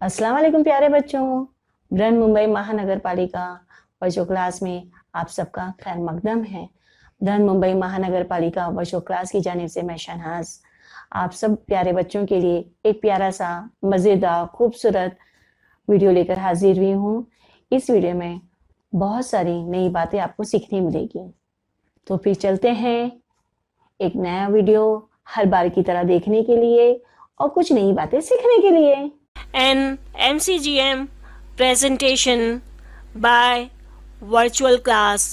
अस्सलाम वालेकुम प्यारे बच्चों। बृहन मुंबई महानगर पालिका वर्चुअल क्लास में आप सबका खैर मकदम है। बृहन मुंबई महानगर पालिका वर्चुअल क्लास की जानिब से मैं शहनाज आप सब प्यारे बच्चों के लिए एक प्यारा सा मज़ेदार खूबसूरत वीडियो लेकर हाजिर हुई हूँ। इस वीडियो में बहुत सारी नई बातें आपको सीखने मिलेगी। तो फिर चलते हैं एक नया वीडियो हर बार की तरह देखने के लिए और कुछ नई बातें सीखने के लिए। An MCGM presentation by Virtual Class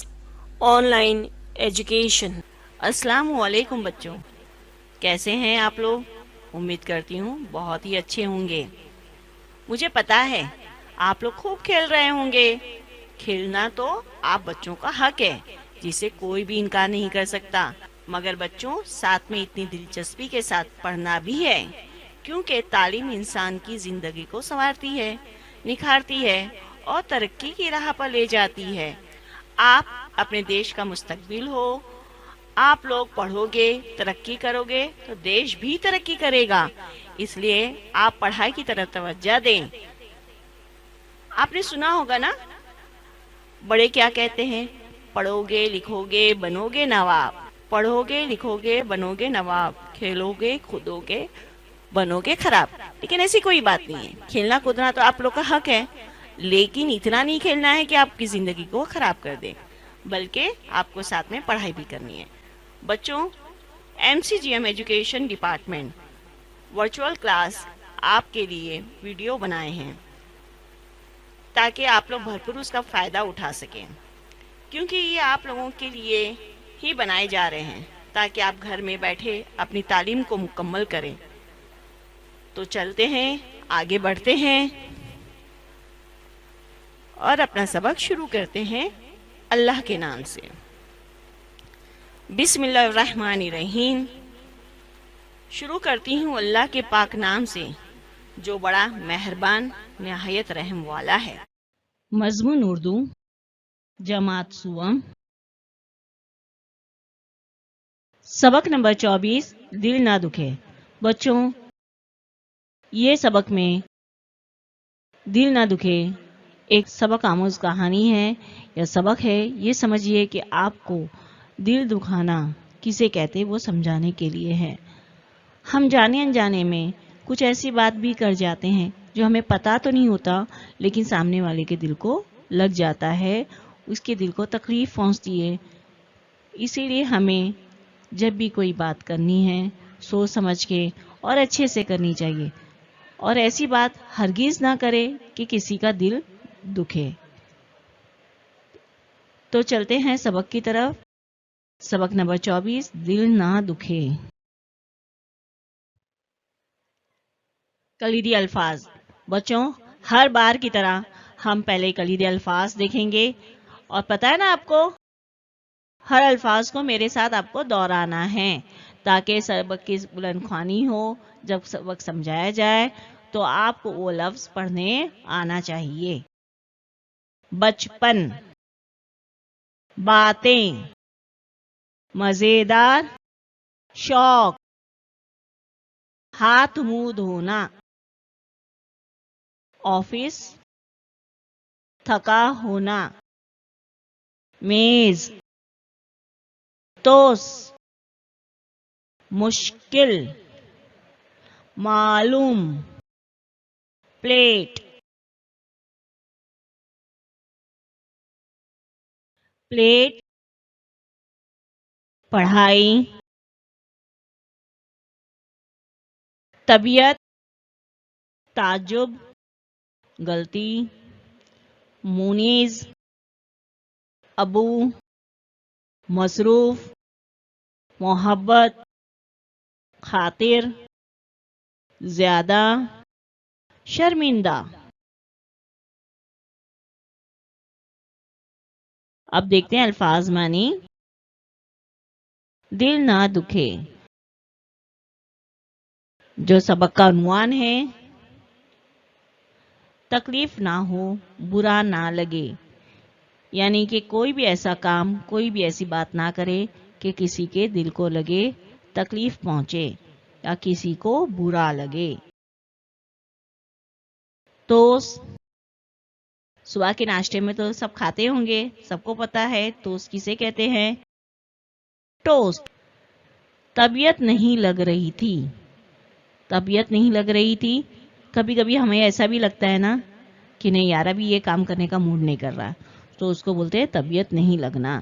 Online Education। अस्सलाम वालेकुम बच्चों, कैसे हैं आप लोग? उम्मीद करती हूँ बहुत ही अच्छे होंगे। मुझे पता है आप लोग खूब खेल रहे होंगे। खेलना तो आप बच्चों का हक है, जिसे कोई भी इनकार नहीं कर सकता। मगर बच्चों, साथ में इतनी दिलचस्पी के साथ पढ़ना भी है, क्योंकि तालीम इंसान की जिंदगी को संवारती है, निखारती है और तरक्की की राह पर ले जाती है। आप अपने देश का मुस्तकबिल हो। आप लोग पढ़ोगे, तरक्की करोगे तो देश भी तरक्की करेगा। इसलिए आप पढ़ाई की तरफ तवज्जो दें। आपने सुना होगा ना, बड़े क्या कहते हैं? पढ़ोगे लिखोगे बनोगे नवाब। पढ़ोगे लिखोगे बनोगे नवाब, खेलोगे कूदोगे बनोगे खराब। लेकिन ऐसी कोई बात नहीं है। खेलना कूदना तो आप लोग का हक है, लेकिन इतना नहीं खेलना है कि आपकी जिंदगी को खराब कर दे, बल्कि आपको साथ में पढ़ाई भी करनी है। बच्चों, MCGM education department virtual class आपके लिए वीडियो बनाए हैं ताकि आप लोग भरपूर उसका फ़ायदा उठा सकें, क्योंकि ये आप लोगों के लिए ही बनाए जा रहे हैं ताकि आप घर में बैठे अपनी तालीम को मुकम्मल करें। तो चलते हैं, आगे बढ़ते हैं और अपना सबक शुरू करते हैं अल्लाह के नाम से। बिस्मिल्लाहिर्रहमानिर्रहीम। शुरू करती हूँ अल्लाह के पाक नाम से, जो बड़ा मेहरबान निहायत रहम वाला है। मजमून उर्दू, जमात सुवम, सबक नंबर 24, दिल ना दुखे। बच्चों, ये सबक में दिल ना दुखे एक सबक आमोज कहानी है या सबक है। ये समझिए कि आपको दिल दुखाना किसे कहते वो समझाने के लिए है। हम जाने अनजाने में कुछ ऐसी बात भी कर जाते हैं जो हमें पता तो नहीं होता, लेकिन सामने वाले के दिल को लग जाता है, उसके दिल को तकलीफ पहुंचती है। इसीलिए हमें जब भी कोई बात करनी है सोच समझ के और अच्छे से करनी चाहिए, और ऐसी बात हरगिज ना करे कि किसी का दिल दुखे। तो चलते हैं सबक की तरफ। सबक नंबर 24, दिल ना दुखे। कलीदी अल्फाज। बच्चों, हर बार की तरह हम पहले कलीदी अल्फाज देखेंगे, और पता है ना आपको, हर अल्फाज को मेरे साथ आपको दोहराना है ताकि सबक की बुलंदख्वानी हो। जब सबक समझाया जाए तो आपको वो लफ्ज पढ़ने आना चाहिए। बचपन, बातें, मजेदार, शौक, हाथ मुंह धोना, ऑफिस, थका होना, मेज, तोस, मुश्किल, मालूम, प्लेट, प्लेट, पढ़ाई, तबीयत, ताजुब, गलती, मुनीज, अबू, मसरूफ, मोहब्बत, खातिर, ज्यादा, शर्मिंदा। अब देखते हैं अल्फाज मानी। दिल ना दुखे, जो सबक का उन्वान है। तकलीफ ना हो, बुरा ना लगे, यानी कि कोई भी ऐसा काम, कोई भी ऐसी बात ना करे कि किसी के दिल को लगे, तकलीफ पहुंचे या किसी को बुरा लगे। टोस्ट सुबह के नाश्ते में तो सब खाते होंगे, सबको पता है टोस्ट किसे कहते हैं। टोस्ट। तबीयत नहीं लग रही थी। तबीयत नहीं लग रही थी। कभी कभी हमें ऐसा भी लगता है ना कि नहीं यार अभी ये काम करने का मूड नहीं कर रहा, तो उसको बोलते हैं तबीयत नहीं लगना।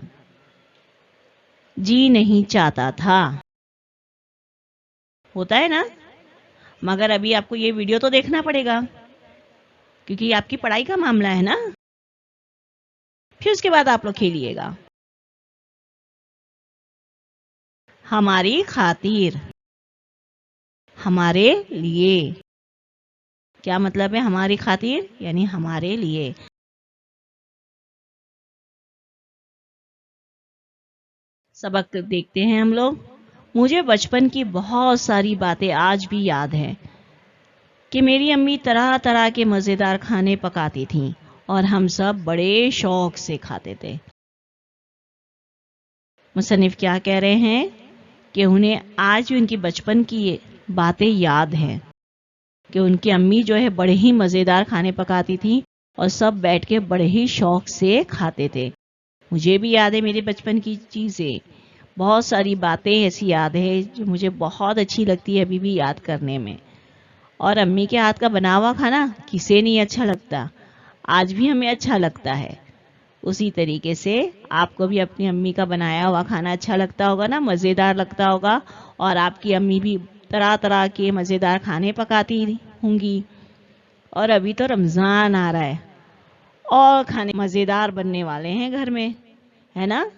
जी नहीं चाहता था। होता है ना, मगर अभी आपको ये वीडियो तो देखना पड़ेगा क्योंकि ये आपकी पढ़ाई का मामला है ना, फिर उसके बाद आप लोग खेलिएगा। हमारी खातिर। हमारे लिए। क्या मतलब है हमारी खातिर? यानी हमारे लिए। सबक देखते हैं हम लोग। मुझे बचपन की बहुत सारी बातें आज भी याद हैं कि मेरी अम्मी तरह तरह के मज़ेदार खाने पकाती थीं और हम सब बड़े शौक से खाते थे। मुसन्निफ क्या कह रहे हैं कि उन्हें आज भी उनकी बचपन की ये बातें याद हैं कि उनकी अम्मी जो है बड़े ही मज़ेदार खाने पकाती थी और सब बैठ के बड़े ही शौक से खाते थे। मुझे भी याद है मेरे बचपन की चीज़ें, बहुत सारी बातें ऐसी याद है जो मुझे बहुत अच्छी लगती है अभी भी याद करने में। और अम्मी के हाथ का बना हुआ खाना किसे नहीं अच्छा लगता, आज भी हमें अच्छा लगता है। उसी तरीके से आपको भी अपनी अम्मी का बनाया हुआ खाना अच्छा लगता होगा ना, मज़ेदार लगता होगा। और आपकी अम्मी भी तरह तरह के मज़ेदार खाने पकाती होंगी। और अभी तो रमज़ान आ रहा है और खाने मज़ेदार बनने वाले हैं घर में, है ना।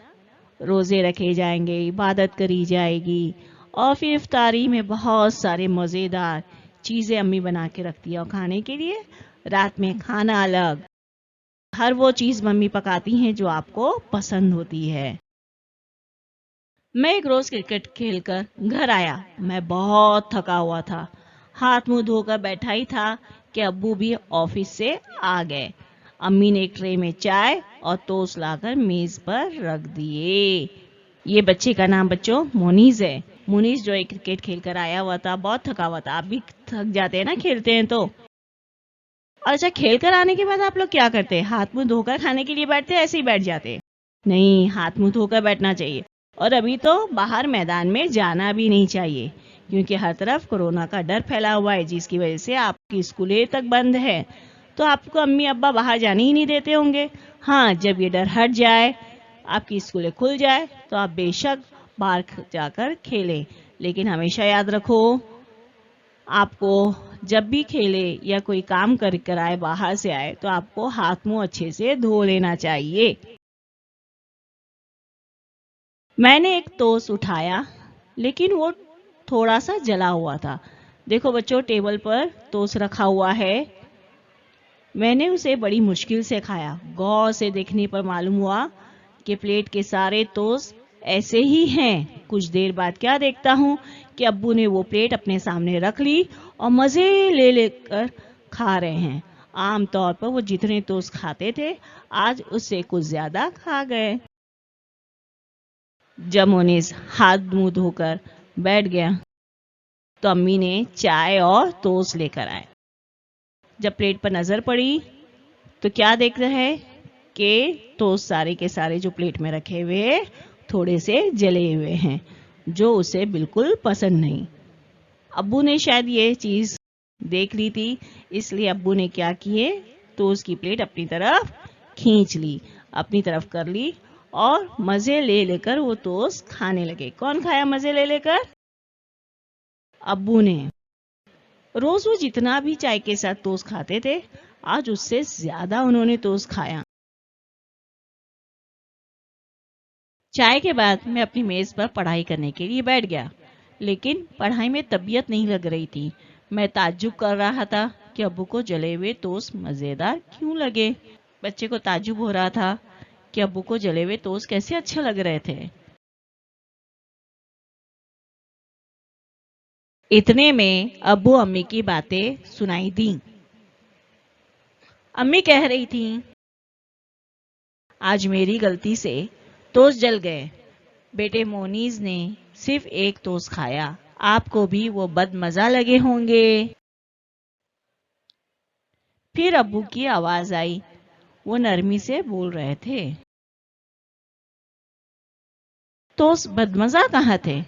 रोज़े रखे जाएंगे, इबादत करी जाएगी और फिर इफ्तारी में बहुत सारे मज़ेदार चीज़ें अम्मी बना के रखती है और खाने के लिए। रात में खाना अलग, हर वो चीज़ मम्मी पकाती हैं जो आपको पसंद होती है। मैं एक रोज़ क्रिकेट खेलकर घर आया। मैं बहुत थका हुआ था, हाथ मुंह धोकर बैठा ही था कि अब्बू भी ऑफिस से आ गए। अम्मी ने एक ट्रे में चाय और टोस्ट लाकर मेज पर रख दिए। ये बच्चे का नाम बच्चों मोनीज है। मोनीज जो है क्रिकेट खेलकर आया हुआ था, बहुत थका हुआ था। आप भी थक जाते हैं ना खेलते हैं तो। अच्छा, खेलकर आने के बाद आप लोग क्या करते हैं? हाथ मुंह धोकर खाने के लिए बैठते हैं, ऐसे ही बैठ जाते हैं? नहीं, हाथ मुंह धोकर बैठना चाहिए। और अभी तो बाहर मैदान में जाना भी नहीं चाहिए क्योंकि हर तरफ कोरोना का डर फैला हुआ है, जिसकी वजह से आपकी स्कूलें तक बंद है। तो आपको अम्मी अब्बा बाहर जाने ही नहीं देते होंगे। हाँ, जब ये डर हट जाए, आपकी स्कूलें खुल जाए, तो आप बेशक बाहर जाकर खेलें। लेकिन हमेशा याद रखो, आपको जब भी खेले या कोई काम कर आए, बाहर से आए, तो आपको हाथ मुंह अच्छे से धो लेना चाहिए। मैंने एक टोस्ट उठाया लेकिन वो थोड़ा सा जला हुआ था। देखो बच्चों, टेबल पर टोस्ट रखा हुआ है। मैंने उसे बड़ी मुश्किल से खाया। गौर से देखने पर मालूम हुआ कि प्लेट के सारे टोस्ट ऐसे ही हैं। कुछ देर बाद क्या देखता हूँ कि अब्बू ने वो प्लेट अपने सामने रख ली और मज़े ले लेकर खा रहे हैं। आम तौर पर वो जितने टोस्ट खाते थे, आज उससे कुछ ज़्यादा खा गए। जब मोनिस हाथ मुंह धोकर बैठ गया तो अम्मी ने चाय और टोस्ट लेकर आए। जब प्लेट पर नजर पड़ी तो क्या देख रहे हैं कि टोस्ट सारे के सारे जो प्लेट में रखे हुए थोड़े से जले हुए हैं, जो उसे बिल्कुल पसंद नहीं। अब्बू ने शायद ये चीज देख ली थी, इसलिए अब्बू ने क्या किए, टोस्ट की प्लेट अपनी तरफ खींच ली, अपनी तरफ कर ली और मजे ले लेकर वो टोस्ट खाने लगे। कौन खाया मजे ले लेकर? अब्बू ने। रोज वो जितना भी चाय के साथ टोस्ट खाते थे, आज उससे ज्यादा उन्होंने टोस्ट खाया। चाय के बाद मैं अपनी मेज पर पढ़ाई करने के लिए बैठ गया, लेकिन पढ़ाई में तबीयत नहीं लग रही थी। मैं ताज्जुब कर रहा था कि अब्बू को जले हुए टोस्ट मजेदार क्यों लगे। बच्चे को ताज्जुब हो रहा था कि अब्बू को जले हुए टोस्ट कैसे अच्छे लग रहे थे। इतने में अब्बू अम्मी की बातें सुनाई दी। अम्मी कह रही थी, आज मेरी गलती से टोस्ट जल गए। बेटे मोनीज ने सिर्फ एक टोस्ट खाया, आपको भी वो बदमजा लगे होंगे। फिर अब्बू की आवाज आई। वो नरमी से बोल रहे थे, टोस्ट बदमजा कहाँ थे?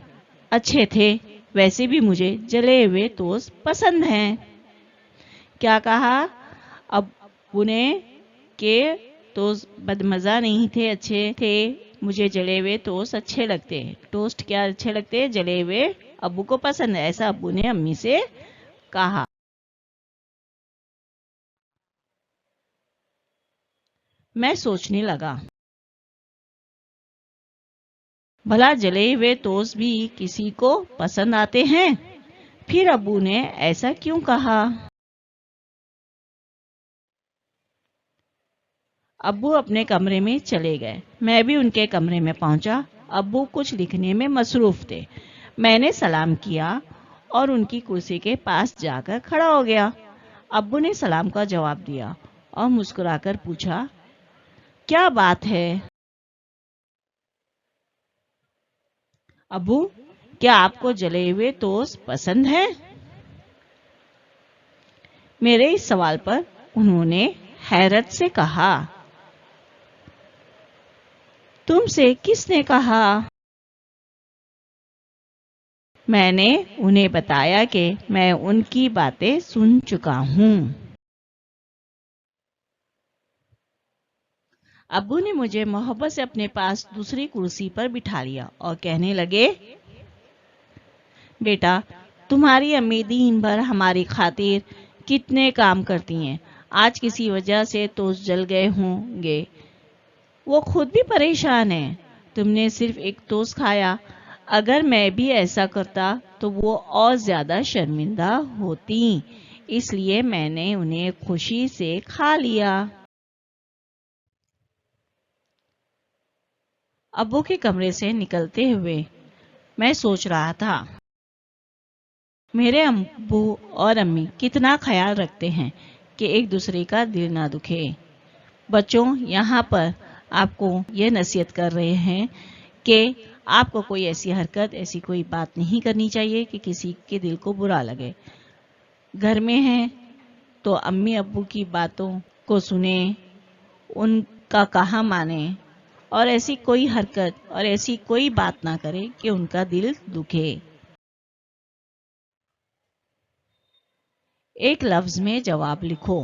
अच्छे थे, वैसे भी मुझे जले हुए टोस्ट पसंद हैं। क्या कहा अब्बू ने? के टोस्ट बदमजा नहीं थे, अच्छे थे, मुझे जले हुए टोस्ट अच्छे लगते। टोस्ट क्या अच्छे लगते? जले हुए अब्बू को पसंद है, ऐसा अब्बू ने अम्मी से कहा। मैं सोचने लगा, भला जले हुए टोस्ट भी किसी को पसंद आते हैं? फिर अब्बू ने ऐसा क्यों कहा? अब्बू अपने कमरे में चले गए। मैं भी उनके कमरे में पहुंचा। अब्बू कुछ लिखने में मसरूफ थे। मैंने सलाम किया और उनकी कुर्सी के पास जाकर खड़ा हो गया। अब्बू ने सलाम का जवाब दिया और मुस्कुराकर पूछा, क्या बात है अब्बू, क्या आपको जले हुए टोस्ट पसंद है? मेरे इस सवाल पर उन्होंने हैरत से कहा, तुमसे किसने कहा? मैंने उन्हें बताया कि मैं उनकी बातें सुन चुका हूँ। अब्बू ने मुझे मोहब्बत से अपने पास दूसरी कुर्सी पर बिठा लिया और कहने लगे, बेटा, तुम्हारी अम्मी दिन भर हमारी खातिर कितने काम करती हैं। आज किसी वजह से टोस्ट जल गए होंगे, वो खुद भी परेशान है। तुमने सिर्फ एक टोस्ट खाया, अगर मैं भी ऐसा करता तो वो और ज्यादा शर्मिंदा होती, इसलिए मैंने उन्हें खुशी से खा लिया। अब्बू के कमरे से निकलते हुए मैं सोच रहा था, मेरे अब्बू और अम्मी कितना ख्याल रखते हैं कि एक दूसरे का दिल ना दुखे। बच्चों, यहाँ पर आपको ये नसीहत कर रहे हैं कि आपको कोई ऐसी हरकत, ऐसी कोई बात नहीं करनी चाहिए कि किसी के दिल को बुरा लगे। घर में हैं तो अम्मी अब्बू की बातों को सुने, उनका कहा माने और ऐसी कोई हरकत और ऐसी कोई बात ना करे कि उनका दिल दुखे। एक लफ्ज में जवाब लिखो।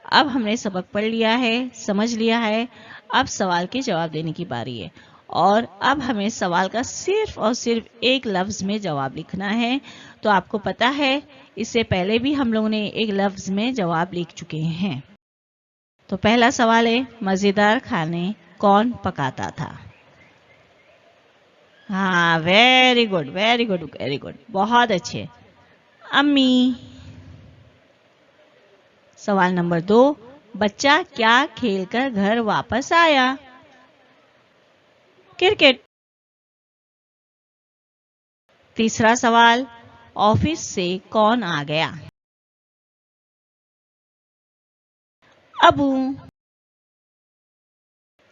अब हमने सबक पढ़ लिया है, समझ लिया है। अब सवाल के जवाब देने की बारी है और अब हमें सवाल का सिर्फ और सिर्फ एक लफ्ज में जवाब लिखना है। तो आपको पता है, इससे पहले भी हम लोगों ने एक लफ्ज में जवाब लिख चुके हैं। तो पहला सवाल है, मजेदार खाने कौन पकाता था? हाँ, very good, very good, very good, बहुत अच्छे, अम्मी। सवाल नंबर 2, बच्चा क्या खेलकर घर वापस आया? क्रिकेट। तीसरा सवाल, ऑफिस से कौन आ गया? अबू।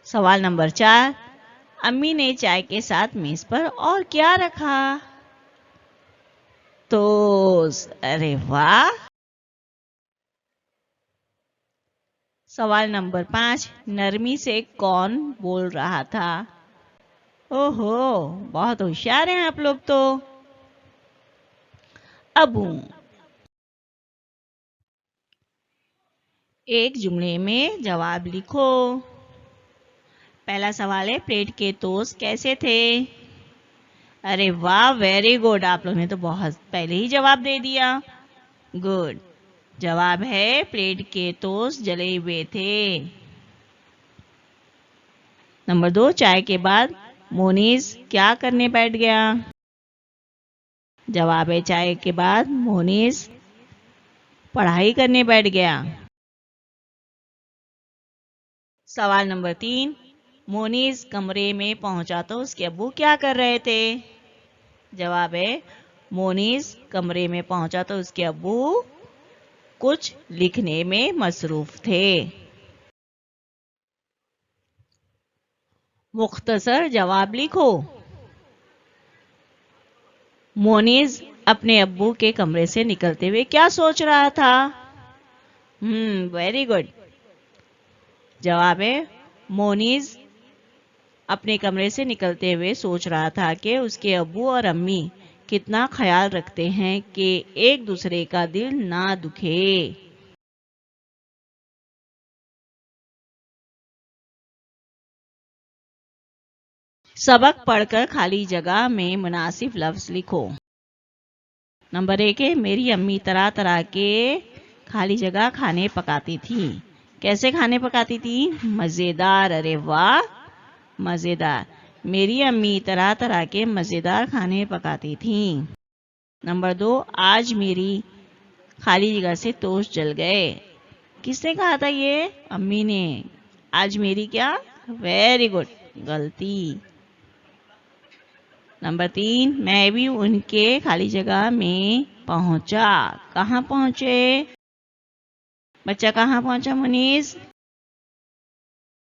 सवाल नंबर 4, अम्मी ने चाय के साथ मेज पर और क्या रखा? टोस्ट। अरे वाह। सवाल नंबर 5, नरमी से कौन बोल रहा था? ओहो, बहुत होशियार हैं आप लोग तो। अबू। एक जुमले में जवाब लिखो। पहला सवाल है, प्लेट के टोस्ट कैसे थे? अरे वाह, वेरी गुड, आप लोगों ने तो बहुत पहले ही जवाब दे दिया। गुड। जवाब है, प्लेट के टोस्ट जले हुए थे। नंबर 2, चाय के बाद मोनीज क्या करने बैठ गया? जवाब है, चाय के बाद मोनीज पढ़ाई करने बैठ गया। सवाल नंबर 3, मोनीज कमरे में पहुंचा तो उसके अब्बू क्या कर रहे थे? जवाब है, मोनीज कमरे में पहुंचा तो उसके अब्बू कुछ लिखने में मसरूफ थे। मुख्तसर जवाब लिखो। मोनीज अपने अब्बू के कमरे से निकलते हुए क्या सोच रहा था? वेरी गुड जवाब है। मोनीज अपने कमरे से निकलते हुए सोच रहा था कि उसके अब्बू और अम्मी कितना ख्याल रखते हैं कि एक दूसरे का दिल ना दुखे। सबक पढ़कर खाली जगह में मुनासिब लफ्ज लिखो। नंबर 1 है, मेरी अम्मी तरह तरह के खाली जगह खाने पकाती थी। कैसे खाने पकाती थी? मजेदार। अरे वाह, मजेदार। मेरी अम्मी तरह तरह के मजेदार खाने पकाती थी। नंबर 2, आज मेरी खाली जगह से टोस्ट जल गए। किसने कहा था ये? अम्मी ने। आज मेरी क्या? वेरी गुड, गलती। नंबर 3, मैं भी उनके खाली जगह में पहुंचा। कहाँ पहुंचे? बच्चा कहाँ पहुंचा मुनीस?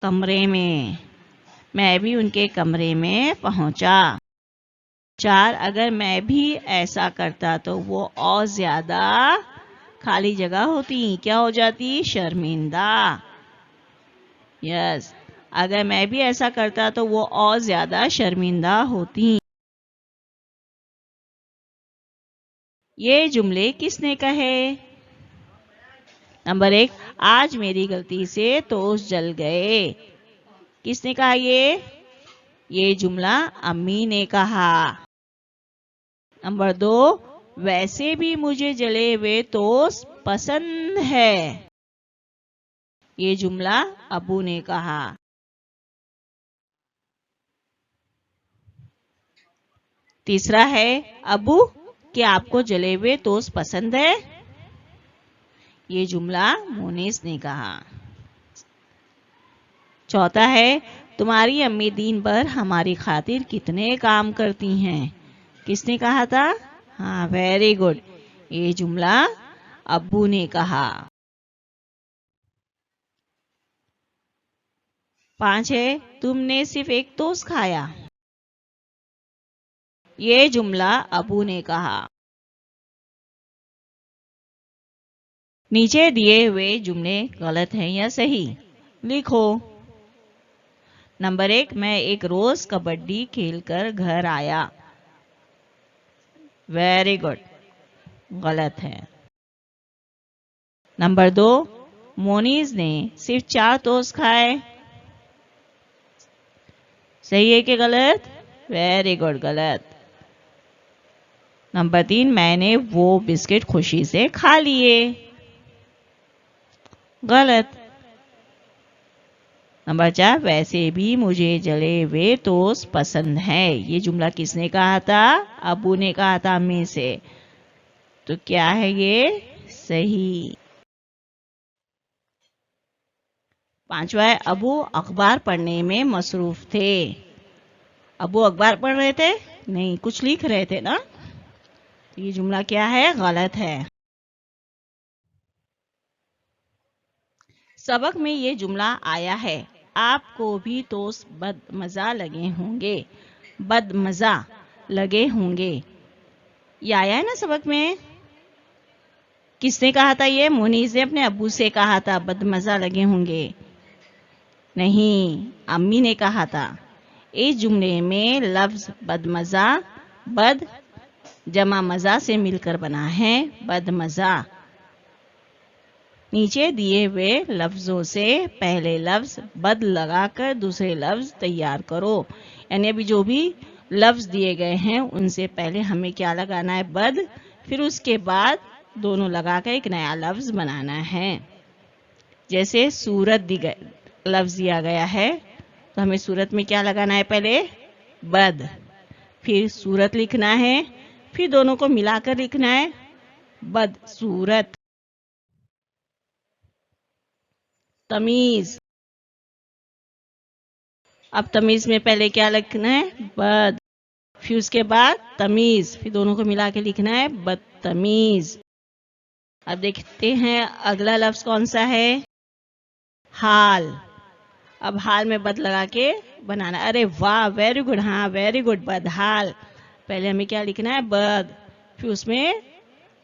कमरे में। मैं भी उनके कमरे में पहुंचा। 4, अगर मैं भी ऐसा करता तो वो और ज्यादा खाली जगह होती। क्या हो जाती? शर्मिंदा। यस, अगर मैं भी ऐसा करता तो वो और ज्यादा शर्मिंदा होती। ये जुमले किसने कहे? नंबर 1, आज मेरी गलती से टोस्ट जल गए। किसने कहा ये जुमला अम्मी ने कहा। नंबर 2, वैसे भी मुझे जले हुए टोस्ट पसंद है। ये जुमला अबू ने कहा। तीसरा है, अबू क्या आपको जले हुए टोस्ट पसंद है? ये जुमला मोनिस ने कहा। चौथा है, तुम्हारी अम्मी दिन भर हमारी खातिर कितने काम करती हैं। किसने कहा था? हाँ, वेरी गुड, ये जुमला अब्बू ने कहा। 5 है, तुमने सिर्फ एक टोस्ट खाया। ये जुमला अबू ने कहा। नीचे दिए हुए जुमले गलत हैं या सही? लिखो। नंबर 1, मैं एक रोज कबड्डी खेलकर घर आया। वेरी गुड, गलत है। नंबर 2, मोनीज ने सिर्फ 4 टोस्ट खाए। सही है कि गलत? वेरी गुड, गलत। नंबर 3, मैंने वो बिस्किट खुशी से खा लिए। गलत। नंबर 4, वैसे भी मुझे जले हुए टोस्ट पसंद है। ये जुमला किसने कहा था? अबू ने कहा था अम्मी से। तो क्या है ये? सही। 5वां है, अबू अखबार पढ़ने में मसरूफ थे। अबू अखबार पढ़ रहे थे? नहीं, कुछ लिख रहे थे ना। तो ये जुमला क्या है? गलत है। सबक में ये जुमला आया है, आपको भी टोस्ट बदमजा लगे होंगे। बदमजा लगे होंगे, ये आया है ना सबक में। किसने कहा था ये? मुनीस ने अपने अब्बू से कहा था बदमजा लगे होंगे। नहीं, अम्मी ने कहा था। इस जुमले में लफ्ज बदमजा बद जमा मजा से मिलकर बना है बदमजा। नीचे दिए हुए लफ्जों से पहले लफ्ज बद लगाकर दूसरे लफ्ज तैयार करो। यानी अभी जो भी लफ्ज दिए गए हैं उनसे पहले हमें क्या लगाना है? बद, फिर उसके बाद दोनों लगाकर एक नया लफ्ज बनाना है। जैसे सूरत लफ्ज दिया गया है तो हमें सूरत में क्या लगाना है? पहले बद, फिर सूरत लिखना है, फिर दोनों को मिलाकर लिखना है बद सूरत। तमीज, अब तमीज में पहले क्या लिखना है? बद, फिर उसके बाद तमीज, फिर दोनों को मिला के लिखना है बदतमीज। अब देखते हैं अगला लफ्ज कौन सा है? हाल। अब हाल में बद लगा के बनाना। अरे वाह, वेरी गुड। हाँ, वेरी गुड, बदहाल। पहले हमें क्या लिखना है? बद, फिर उसमें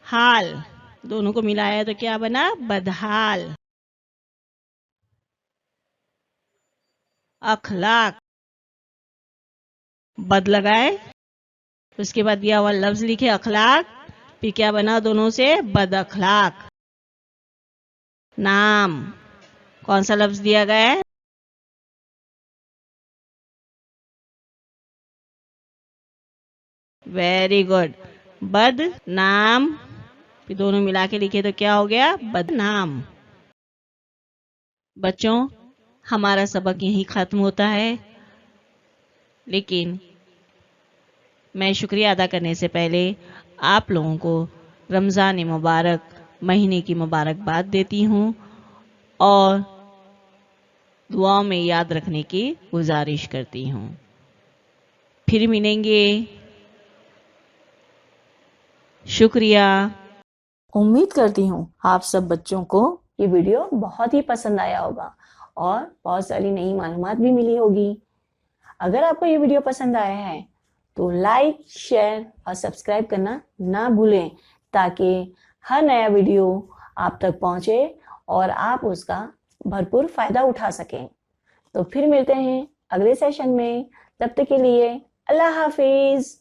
हाल, दोनों को मिलाया तो क्या बना? बदहाल। अखलाक, बद लगाए, उसके बाद दिया हुआ लफ्ज लिखे अखलाक, फिर क्या बना दोनों से? बद अखलाक। नाम, कौन सा लफ्ज दिया गया है? वेरी गुड, बद नाम, फिर दोनों मिला के लिखे तो क्या हो गया? बदनाम। बच्चों, हमारा सबक यहीं खत्म होता है, लेकिन मैं शुक्रिया अदा करने से पहले आप लोगों को रमज़ान मुबारक महीने की मुबारकबाद देती हूँ और दुआओं में याद रखने की गुजारिश करती हूँ। फिर मिलेंगे। शुक्रिया। उम्मीद करती हूँ आप सब बच्चों को ये वीडियो बहुत ही पसंद आया होगा और बहुत सारी नई मालूमात भी मिली होगी। अगर आपको ये वीडियो पसंद आया है तो लाइक, शेयर और सब्सक्राइब करना ना भूलें, ताकि हर नया वीडियो आप तक पहुंचे और आप उसका भरपूर फायदा उठा सकें। तो फिर मिलते हैं अगले सेशन में, तब तक के लिए अल्लाह हाफिज।